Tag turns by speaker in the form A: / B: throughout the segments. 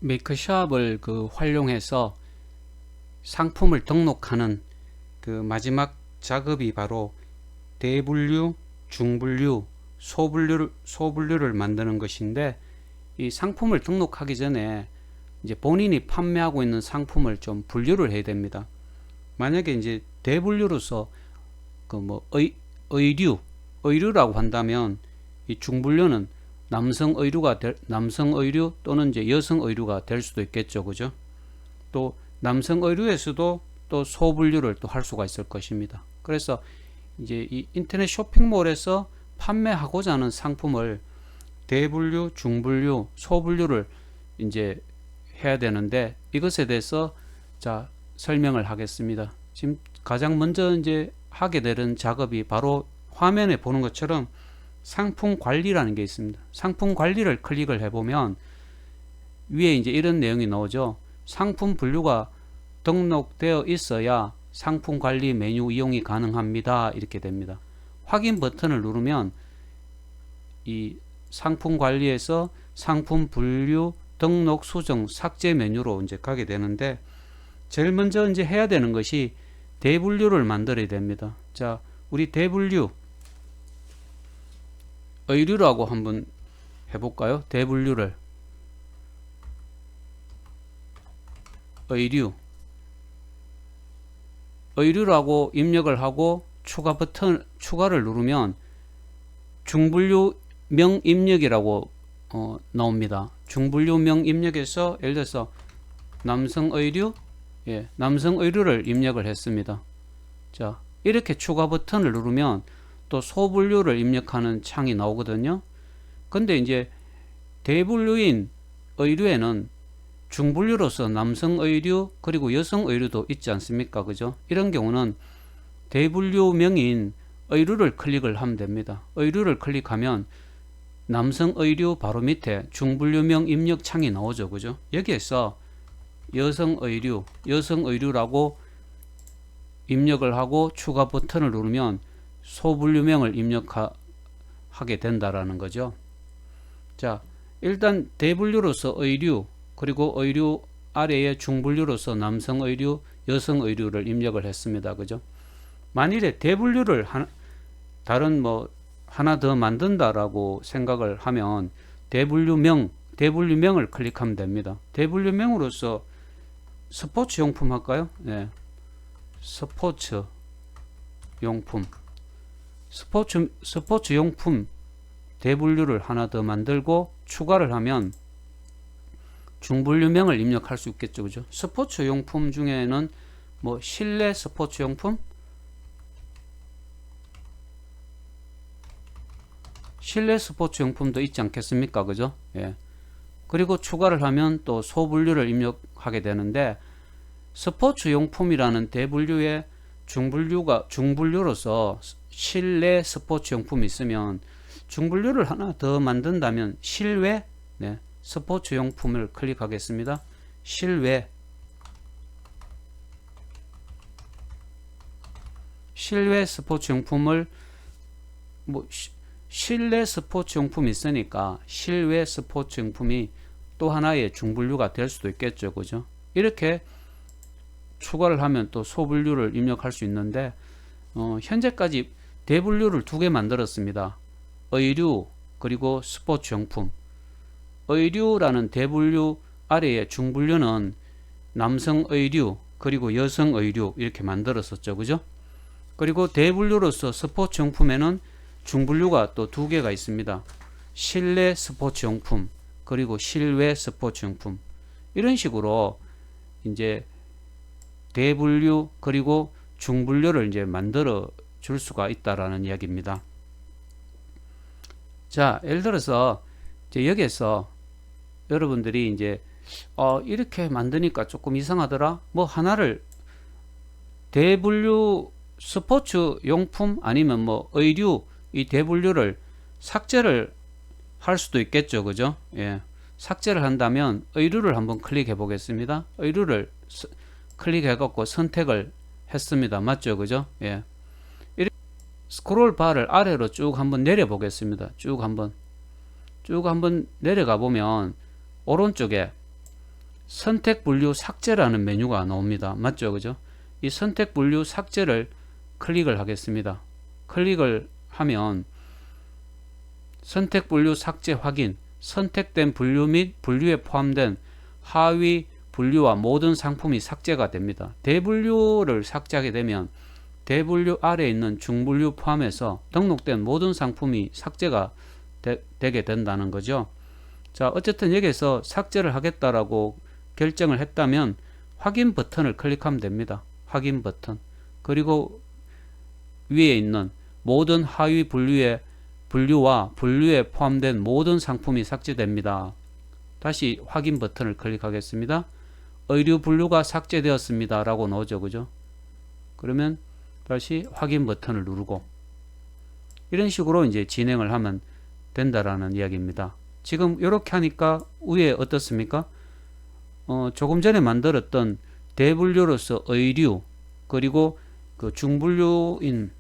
A: 메이크샵을 활용해서 상품을 등록하는 그 마지막 작업이 바로 대분류, 중분류, 소분류를 만드는 것인데, 이 상품을 등록하기 전에 이제 본인이 판매하고 있는 상품을 좀 분류를 해야 됩니다. 만약에 이제 대분류로서 의류라고 한다면, 이 중분류는 남성 의류 또는 이제 여성 의류가 될 수도 있겠죠, 그죠? 또 남성 의류에서도 또 소분류를 또 할 수가 있을 것입니다. 그래서 이제 이 인터넷 쇼핑몰에서 판매하고자 하는 상품을 대분류, 중분류, 소분류를 이제 해야 되는데, 이것에 대해서 자 설명을 하겠습니다. 지금 가장 먼저 이제 하게 되는 작업이 바로 화면에 보는 것처럼 상품 관리라는 게 있습니다. 상품 관리를 클릭을 해보면 위에 이제 이런 내용이 나오죠. 상품 분류가 등록되어 있어야 상품 관리 메뉴 이용이 가능합니다. 이렇게 됩니다. 확인 버튼을 누르면 이 상품 관리에서 상품 분류, 등록, 수정, 삭제 메뉴로 이제 가게 되는데, 제일 먼저 이제 해야 되는 것이 대분류를 만들어야 됩니다. 자, 우리 대분류 의류라고 한번 해볼까요? 대분류를 의류라고 입력을 하고 추가를 누르면 중분류명 입력이라고 나옵니다. 중분류명 입력에서 예를 들어서 남성 의류를 입력을 했습니다. 자, 이렇게 추가 버튼을 누르면 또 소분류를 입력하는 창이 나오거든요. 근데 이제 대분류인 의류에는 중분류로서 남성 의류 그리고 여성 의류도 있지 않습니까? 그죠? 이런 경우는 대분류명인 의류를 클릭을 하면 됩니다. 의류를 클릭하면 남성 의류 바로 밑에 중분류명 입력 창이 나오죠. 그죠? 여기에서 여성 의류라고 입력을 하고 추가 버튼을 누르면 소분류명을 입력하게 된다라는 거죠. 자, 일단 대분류로서 의류, 그리고 의류 아래에 중분류로서 남성 의류, 여성 의류를 입력을 했습니다. 그죠? 만일에 대분류를 다른 하나 더 만든다라고 생각을 하면 대분류명을 클릭하면 됩니다. 대분류명으로서 스포츠 용품 할까요? 네. 스포츠 용품 대분류를 하나 더 만들고 추가를 하면 중분류명을 입력할 수 있겠죠. 그죠? 스포츠 용품 중에는 실내 스포츠 용품, 실내 스포츠 용품도 있지 않겠습니까? 그죠? 예. 그리고 추가를 하면 또 소분류를 입력하게 되는데, 스포츠 용품이라는 대분류에 중분류로서 실내 스포츠 용품이 있으면 중분류를 하나 더 만든다면 실외 스포츠 용품을 클릭하겠습니다. 실외 스포츠 용품을 실내 스포츠 용품이 있으니까 실외 스포츠 용품이 또 하나의 중분류가 될 수도 있겠죠. 그죠? 이렇게 추가를 하면 또 소분류를 입력할 수 있는데, 현재까지 대분류를 2개 만들었습니다. 의류 그리고 스포츠 용품. 의류라는 대분류 아래에 중분류는 남성 의류 그리고 여성 의류 이렇게 만들었었죠. 그죠? 그리고 대분류로서 스포츠 용품에는 중분류가 또 2개가 있습니다. 실내 스포츠 용품 그리고 실외 스포츠 용품. 이런 식으로 이제 대분류 그리고 중분류를 이제 만들어 줄 수가 있다라는 이야기입니다. 자, 예를 들어서 이제 여기에서 여러분들이 이제 이렇게 만드니까 조금 이상하더라. 하나를 대분류 스포츠 용품 아니면 의류 이 대분류를 삭제를 할 수도 있겠죠. 그죠? 예. 삭제를 한다면 의류를 한번 클릭해 보겠습니다. 의류를 클릭해 갖고 선택을 했습니다. 맞죠? 그죠? 예. 스크롤 바를 아래로 쭉 한번 내려 보겠습니다. 쭉 한번 내려가 보면 오른쪽에 선택 분류 삭제라는 메뉴가 나옵니다. 맞죠? 그죠? 이 선택 분류 삭제를 클릭을 하겠습니다. 클릭을 하면 선택 분류 삭제 확인, 선택된 분류 및 분류에 포함된 하위 분류와 모든 상품이 삭제가 됩니다. 대분류를 삭제하게 되면 대분류 아래에 있는 중분류 포함해서 등록된 모든 상품이 삭제가 되게 된다는 거죠. 자, 어쨌든 여기서 삭제를 하겠다라고 결정을 했다면 확인 버튼을 클릭하면 됩니다. 확인 버튼. 그리고 위에 있는 모든 하위 분류와 분류에 포함된 모든 상품이 삭제됩니다. 다시 확인 버튼을 클릭하겠습니다. 의류 분류가 삭제되었습니다 라고 나오죠. 그죠? 그러면 다시 확인 버튼을 누르고 이런 식으로 이제 진행을 하면 된다라는 이야기입니다. 지금 이렇게 하니까 위에 어떻습니까? 조금 전에 만들었던 대분류로서 의류, 그리고 그 중분류인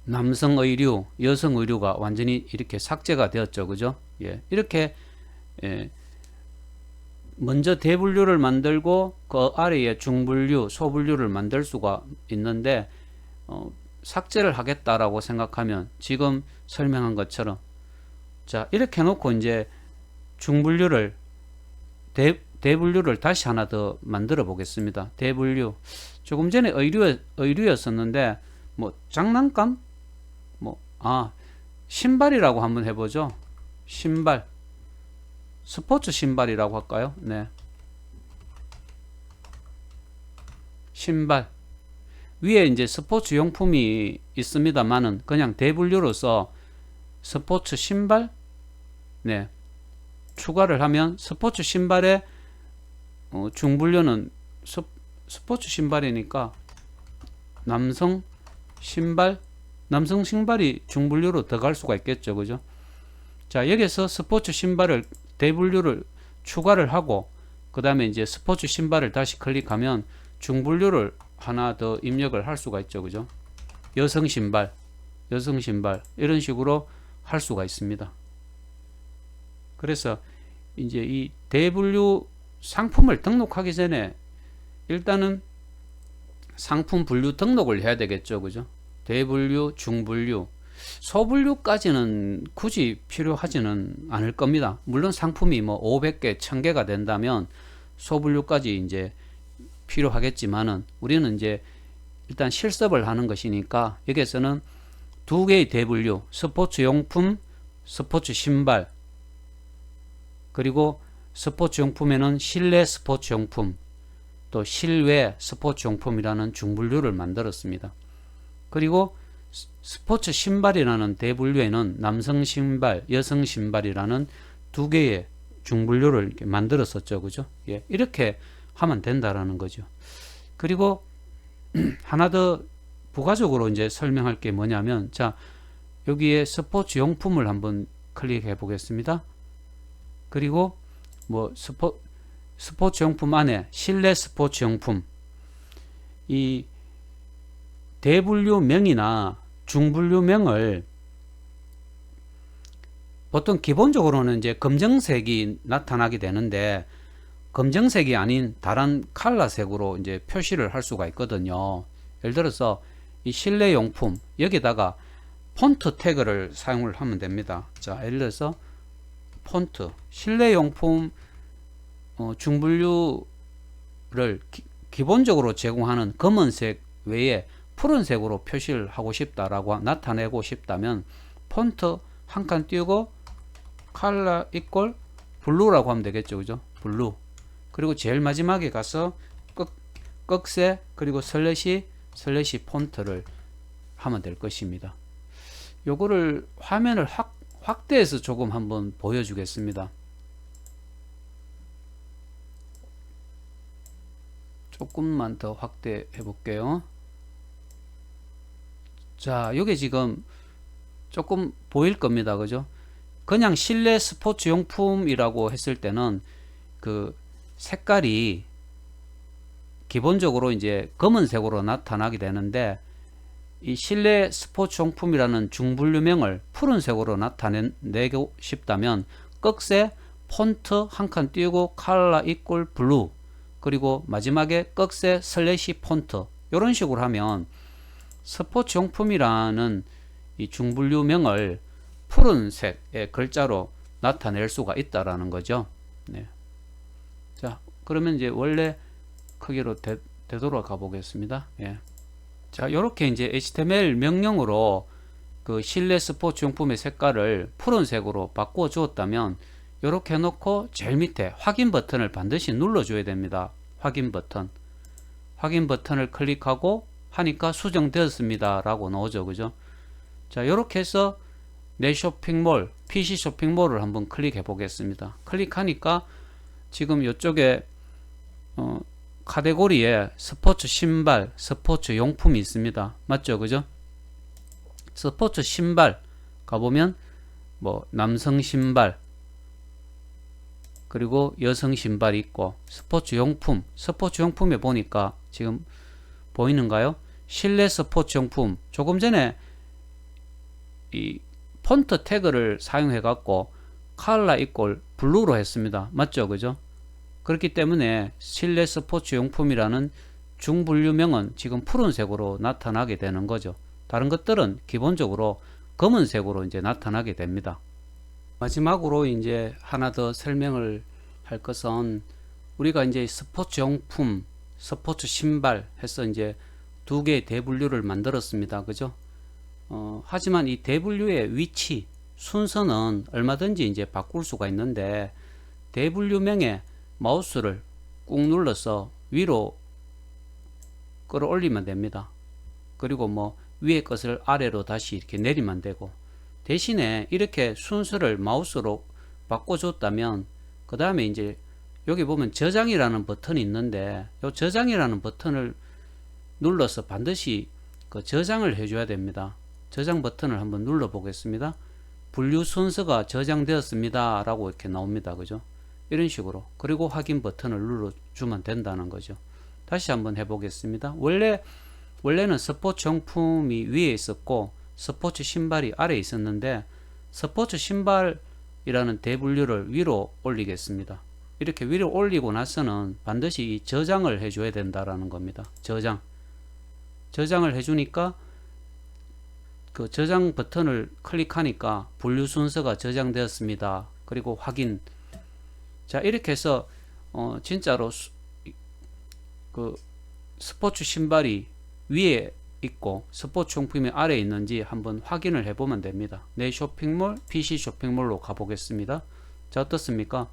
A: 남성 의류, 여성 의류가 완전히 이렇게 삭제가 되었죠. 그죠? 예. 이렇게 먼저 대분류를 만들고 그 아래에 중분류, 소분류를 만들 수가 있는데 삭제를 하겠다라고 생각하면 지금 설명한 것처럼 자, 이렇게 해놓고 이제 중분류를 대분류를 다시 하나 더 만들어 보겠습니다. 대분류. 조금 전에 의류였었는데 뭐 장난감? 신발이라고 한번 해보죠. 신발. 스포츠 신발이라고 할까요? 네. 신발. 위에 이제 스포츠 용품이 있습니다만은 그냥 대분류로서 스포츠 신발? 네. 추가를 하면 스포츠 신발의 중분류는 스포츠 신발이니까 남성 신발이 중분류로 들어갈 수가 있겠죠. 그죠? 자, 여기서 스포츠 신발을 대분류를 추가를 하고 그 다음에 이제 스포츠 신발을 다시 클릭하면 중분류를 하나 더 입력을 할 수가 있죠. 그죠? 여성 신발 이런 식으로 할 수가 있습니다. 그래서 이제 이 대분류 상품을 등록하기 전에 일단은 상품 분류 등록을 해야 되겠죠. 그죠? 대분류, 중분류, 소분류까지는 굳이 필요하지는 않을 겁니다. 물론 상품이 뭐 500개, 1000개가 된다면 소분류까지 이제 필요하겠지만은 우리는 이제 일단 실습을 하는 것이니까 여기에서는 두 개의 대분류, 스포츠 용품, 스포츠 신발, 그리고 스포츠 용품에는 실내 스포츠 용품, 또 실외 스포츠 용품이라는 중분류를 만들었습니다. 그리고 스포츠 신발이라는 대분류에는 남성 신발, 여성 신발이라는 두 개의 중분류를 이렇게 만들었었죠. 그죠? 예, 이렇게 하면 된다라는 거죠. 그리고 하나 더 부가적으로 이제 설명할 게 뭐냐면, 자, 여기에 스포츠 용품을 한번 클릭해 보겠습니다. 그리고 뭐 스포츠 용품 안에 실내 스포츠 용품, 이 대분류명이나 중분류명을 보통 기본적으로는 이제 검정색이 나타나게 되는데 검정색이 아닌 다른 컬러색으로 이제 표시를 할 수가 있거든요. 예를 들어서 이 실내용품 여기다가 폰트 태그를 사용을 하면 됩니다. 자, 예를 들어서 폰트 실내용품 중분류를 기본적으로 제공하는 검은색 외에 푸른색으로 표시를 하고 싶다라고 나타내고 싶다면 폰트 한 칸 띄우고 컬러 이퀄 블루라고 하면 되겠죠. 그죠? 블루. 그리고 제일 마지막에 가서 꺽쇠 그리고 슬래시 폰트를 하면 될 것입니다. 요거를 화면을 확대해서 조금 한번 보여주겠습니다. 조금만 더 확대해 볼게요. 자, 요게 지금 조금 보일 겁니다. 그죠? 그냥 실내 스포츠 용품이라고 했을 때는 그 색깔이 기본적으로 이제 검은색으로 나타나게 되는데 이 실내 스포츠 용품이라는 중분류명을 푸른색으로 나타내고 싶다면 꺽쇠 폰트 한 칸 띄우고 컬러 이꼴 블루, 그리고 마지막에 꺽쇠 슬래시 폰트, 이런 식으로 하면 스포츠 용품이라는 이 중분류명을 푸른색의 글자로 나타낼 수가 있다라는 거죠. 네. 자, 그러면 이제 원래 크기로 되돌아가 보겠습니다. 예. 자, 이렇게 이제 HTML 명령으로 그 실내 스포츠 용품의 색깔을 푸른색으로 바꾸어 주었다면, 이렇게 해놓고 제일 밑에 확인 버튼을 반드시 눌러줘야 됩니다. 확인 버튼을 클릭하고 하니까 수정되었습니다 라고 나오죠. 그죠? 자, 이렇게 해서 내 쇼핑몰, PC 쇼핑몰을 한번 클릭해 보겠습니다. 클릭하니까 지금 이쪽에 카테고리에 스포츠 신발, 스포츠 용품이 있습니다. 맞죠? 그죠? 스포츠 신발 가보면 뭐 남성 신발, 그리고 여성 신발이 있고, 스포츠 용품에 보니까 지금 보이는가요? 실내 스포츠 용품, 조금 전에 이 폰트 태그를 사용해 갖고 컬러 이꼴 블루로 했습니다. 맞죠? 그죠? 그렇기 때문에 실내 스포츠 용품이라는 중분류명은 지금 푸른색으로 나타나게 되는 거죠. 다른 것들은 기본적으로 검은색으로 이제 나타나게 됩니다. 마지막으로 이제 하나 더 설명을 할 것은, 우리가 이제 스포츠 용품, 스포츠 신발 해서 이제 두 개의 대분류를 만들었습니다. 그죠? 하지만 이 대분류의 위치, 순서는 얼마든지 이제 바꿀 수가 있는데, 대분류명에 마우스를 꾹 눌러서 위로 끌어올리면 됩니다. 그리고 뭐 위에 것을 아래로 다시 이렇게 내리면 되고, 대신에 이렇게 순서를 마우스로 바꿔줬다면, 그 다음에 이제 여기 보면 저장이라는 버튼이 있는데, 이 저장이라는 버튼을 눌러서 반드시 그 저장을 해줘야 됩니다. 저장 버튼을 한번 눌러 보겠습니다. 분류 순서가 저장되었습니다 라고 이렇게 나옵니다. 그죠? 이런 식으로. 그리고 확인 버튼을 눌러주면 된다는 거죠. 다시 한번 해보겠습니다. 원래는 스포츠 용품이 위에 있었고 스포츠 신발이 아래에 있었는데, 스포츠 신발이라는 대분류를 위로 올리겠습니다. 이렇게 위로 올리고 나서는 반드시 이 저장을 해줘야 된다라는 겁니다. 저장을 해주니까 그 저장 버튼을 클릭하니까 분류 순서가 저장되었습니다. 그리고 확인. 자, 이렇게 해서 진짜로 그 스포츠 신발이 위에 있고 스포츠 용품이 아래에 있는지 한번 확인을 해보면 됩니다. 내 쇼핑몰, PC 쇼핑몰로 가보겠습니다. 자, 어떻습니까?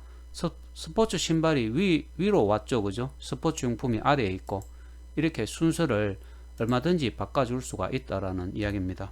A: 스포츠 신발이 위로 왔죠. 그죠? 스포츠 용품이 아래에 있고, 이렇게 순서를 얼마든지 바꿔줄 수가 있다라는 이야기입니다.